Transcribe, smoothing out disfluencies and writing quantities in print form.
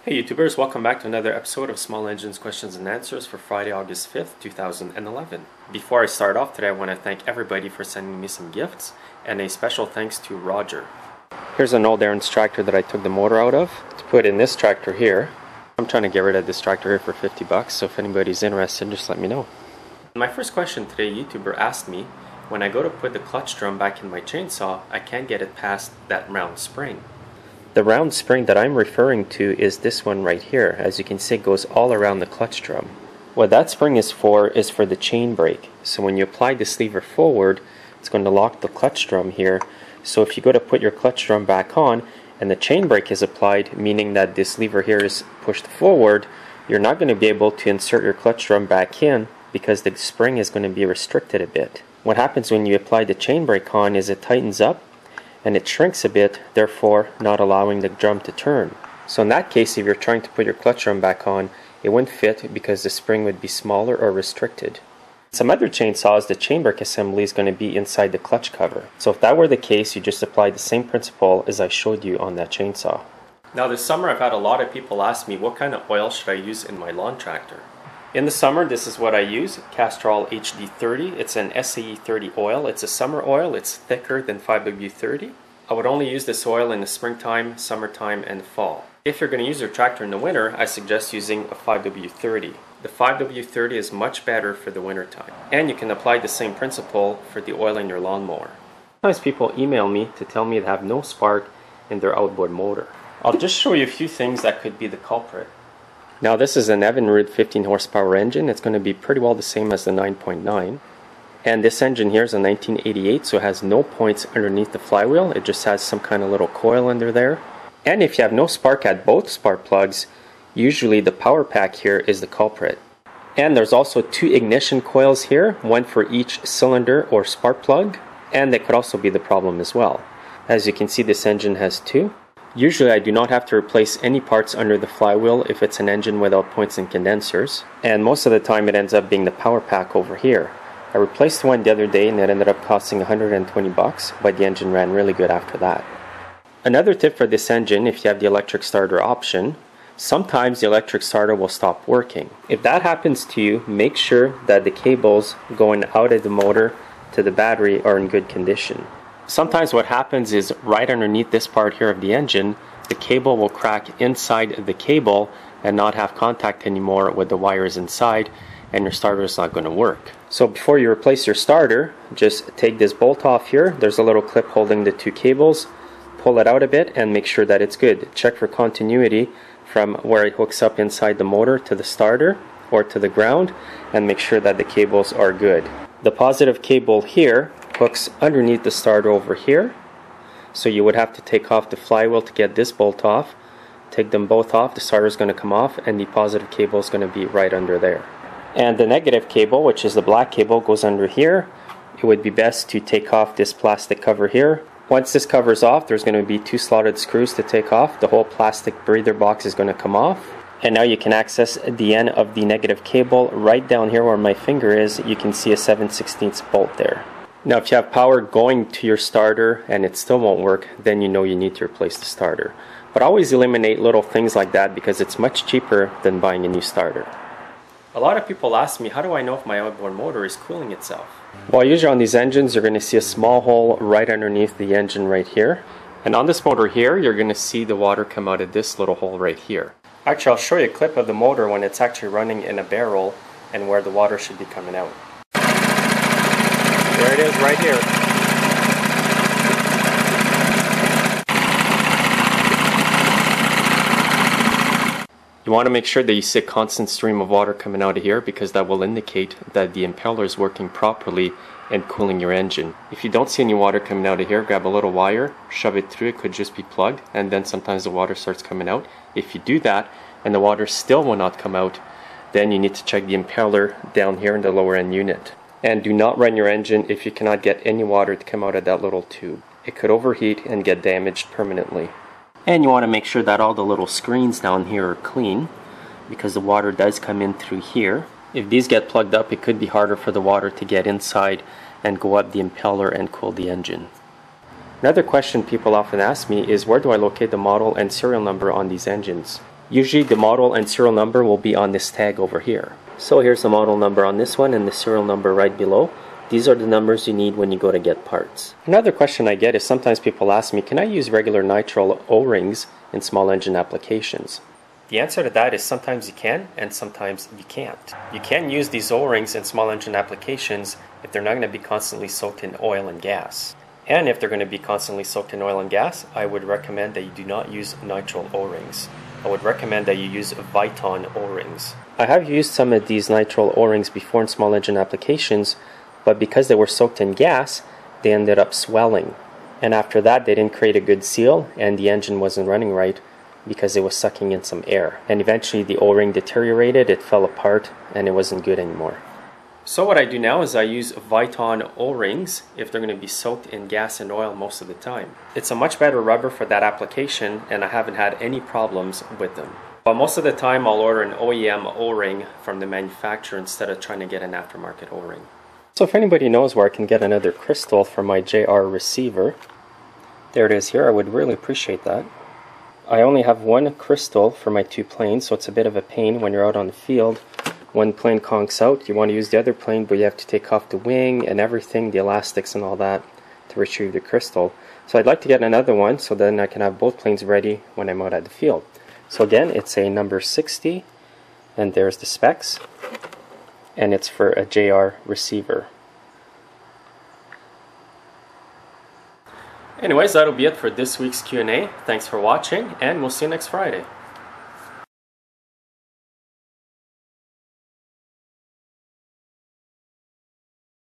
Hey YouTubers, welcome back to another episode of Small Engines Questions and Answers for Friday, August 5th, 2011. Before I start off today, I want to thank everybody for sending me some gifts, and a special thanks to Roger. Here's an old Aaron's tractor that I took the motor out of to put in this tractor here. I'm trying to get rid of this tractor here for 50 bucks, so if anybody's interested, just let me know. My first question today, a YouTuber asked me, when I go to put the clutch drum back in my chainsaw, I can't get it past that round spring. The round spring that I'm referring to is this one right here. As you can see, it goes all around the clutch drum. What that spring is for the chain brake. So when you apply this lever forward, it's going to lock the clutch drum here. So if you go to put your clutch drum back on and the chain brake is applied, meaning that this lever here is pushed forward, you're not going to be able to insert your clutch drum back in because the spring is going to be restricted a bit. What happens when you apply the chain brake on is it tightens up and it shrinks a bit, therefore not allowing the drum to turn. So in that case, if you're trying to put your clutch drum back on, it wouldn't fit because the spring would be smaller or restricted. Some other chainsaws, the chain brake assembly is going to be inside the clutch cover. So if that were the case, you just apply the same principle as I showed you on that chainsaw. Now this summer I've had a lot of people ask me what kind of oil should I use in my lawn tractor. In the summer, this is what I use, Castrol HD30. It's an SAE 30 oil. It's a summer oil. It's thicker than 5W30. I would only use this oil in the springtime, summertime, and fall. If you're going to use your tractor in the winter, I suggest using a 5W30. The 5W30 is much better for the winter time. And you can apply the same principle for the oil in your lawnmower. Sometimes people email me to tell me they have no spark in their outboard motor. I'll just show you a few things that could be the culprit. Now this is an Evinrude 15 horsepower engine. It's going to be pretty well the same as the 9.9. And this engine here is a 1988, so it has no points underneath the flywheel. It just has some kind of little coil under there. And if you have no spark at both spark plugs, usually the power pack here is the culprit. And there's also two ignition coils here, one for each cylinder or spark plug, and that could also be the problem as well. As you can see, this engine has two. Usually I do not have to replace any parts under the flywheel if it's an engine without points and condensers, and most of the time it ends up being the power pack over here. I replaced one the other day and it ended up costing 120 bucks, but the engine ran really good after that. Another tip for this engine, if you have the electric starter option, sometimes the electric starter will stop working. If that happens to you, make sure that the cables going out of the motor to the battery are in good condition. Sometimes what happens is right underneath this part here of the engine, the cable will crack inside the cable and not have contact anymore with the wires inside, and your starter is not going to work. So before you replace your starter, just take this bolt off here. There's a little clip holding the two cables. Pull it out a bit and make sure that it's good. Check for continuity from where it hooks up inside the motor to the starter or to the ground, and make sure that the cables are good. The positive cable here hooks underneath the starter over here, so you would have to take off the flywheel to get this bolt off. Take them both off, the starter is going to come off, and the positive cable is going to be right under there. And the negative cable, which is the black cable, goes under here. It would be best to take off this plastic cover here. Once this cover's off, there's going to be two slotted screws to take off. The whole plastic breather box is going to come off. And now you can access the end of the negative cable. Right down here where my finger is, you can see a 7/16 bolt there. Now if you have power going to your starter and it still won't work, then you know you need to replace the starter. But always eliminate little things like that because it's much cheaper than buying a new starter. A lot of people ask me, how do I know if my outboard motor is cooling itself? Well, usually on these engines you're going to see a small hole right underneath the engine right here. And on this motor here, you're going to see the water come out of this little hole right here. Actually, I'll show you a clip of the motor when it's actually running in a barrel and where the water should be coming out. There it is right here. You want to make sure that you see a constant stream of water coming out of here because that will indicate that the impeller is working properly and cooling your engine. If you don't see any water coming out of here, grab a little wire, shove it through. It could just be plugged, and then sometimes the water starts coming out. If you do that and the water still will not come out, then you need to check the impeller down here in the lower end unit. And do not run your engine if you cannot get any water to come out of that little tube. It could overheat and get damaged permanently. And you want to make sure that all the little screens down here are clean because the water does come in through here. If these get plugged up, it could be harder for the water to get inside and go up the impeller and cool the engine. Another question people often ask me is, where do I locate the model and serial number on these engines? Usually the model and serial number will be on this tag over here. So here's the model number on this one and the serial number right below. These are the numbers you need when you go to get parts. Another question I get is sometimes people ask me, can I use regular Nitro O-rings in small engine applications? The answer to that is sometimes you can and sometimes you can't. You can use these O-rings in small engine applications if they're not going to be constantly soaked in oil and gas. And if they're going to be constantly soaked in oil and gas, I would recommend that you do not use Nitro O-rings. I would recommend that you use Viton O-rings. I have used some of these Nitro O-rings before in small engine applications, but because they were soaked in gas, they ended up swelling. And after that, they didn't create a good seal, and the engine wasn't running right because it was sucking in some air. And eventually the O-ring deteriorated, it fell apart, and it wasn't good anymore. So what I do now is I use Viton O-rings if they're going to be soaked in gas and oil most of the time. It's a much better rubber for that application, and I haven't had any problems with them. But most of the time I'll order an OEM O-ring from the manufacturer instead of trying to get an aftermarket O-ring. So if anybody knows where I can get another crystal for my JR receiver, there it is here, I would really appreciate that. I only have one crystal for my two planes, so it's a bit of a pain when you're out on the field. One plane conks out, you want to use the other plane, but you have to take off the wing and everything, the elastics and all that, to retrieve the crystal. So I'd like to get another one so then I can have both planes ready when I'm out at the field. So again, it's a number 60, and there's the specs, and it's for a JR receiver. Anyways, that'll be it for this week's Q&A. Thanks for watching, and we'll see you next Friday.